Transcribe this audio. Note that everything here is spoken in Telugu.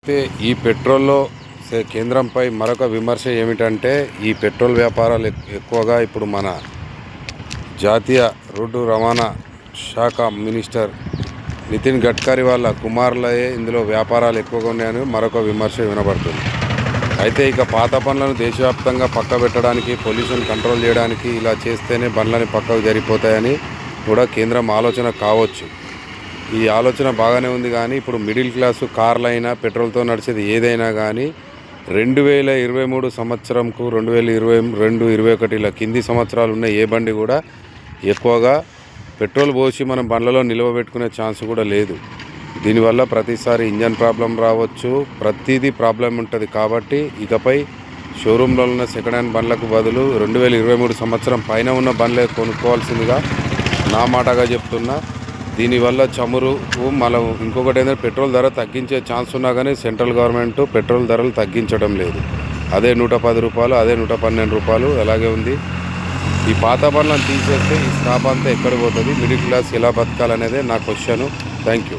అయితే ఈ పెట్రోల్లో కేంద్రంపై మరొక విమర్శ ఏమిటంటే ఈ పెట్రోల్ వ్యాపారాలు ఎక్కువగా ఇప్పుడు మన జాతీయ రోడ్డు రవాణా శాఖ మినిస్టర్ నితిన్ గడ్కరీ వాళ్ళ కుమారులయే ఇందులో వ్యాపారాలు ఎక్కువగా ఉన్నాయని మరొక విమర్శ వినబడుతుంది. అయితే ఇక పాత పనులను దేశవ్యాప్తంగా పక్కబెట్టడానికి, పొల్యూషన్ కంట్రోల్ చేయడానికి ఇలా చేస్తేనే బండ్లని పక్కకు జరిగిపోతాయని కూడా కేంద్రం ఆలోచన కావచ్చు. ఈ ఆలోచన బాగానే ఉంది, కానీ ఇప్పుడు మిడిల్ క్లాసు కార్లైనా పెట్రోల్తో నడిచేది ఏదైనా కానీ 2023 సంవత్సరంకు 2022-21 కింది సంవత్సరాలు ఉన్న ఏ బండి కూడా ఎక్కువగా పెట్రోల్ పోసి మనం బండ్లలో నిలవబెట్టుకునే ఛాన్స్ కూడా లేదు. దీనివల్ల ప్రతిసారి ఇంజన్ ప్రాబ్లం రావచ్చు, ప్రతిదీ ప్రాబ్లం ఉంటుంది. కాబట్టి ఇకపై షోరూంలో ఉన్న సెకండ్ హ్యాండ్ బండ్లకు బదులు 2023 సంవత్సరం పైన ఉన్న బండ్లే కొనుక్కోవాల్సిందిగా నా మాటగా చెప్తున్నా. దీనివల్ల చమురు మనం ఇంకొకటి ఏంటంటే పెట్రోల్ ధర తగ్గించే ఛాన్స్ ఉన్నా కానీ సెంట్రల్ గవర్నమెంట్ పెట్రోల్ ధరలు తగ్గించడం లేదు. అదే 110 రూపాయలు, అదే 112 రూపాయలు అలాగే ఉంది. ఈ పాత బండ్లను తీసేస్తే ఈ స్టాప్ అంతా ఎక్కడ పోతుంది, మిడిల్ క్లాస్ ఎలా బతకాలనేదే నా క్వశ్చను. Thank you.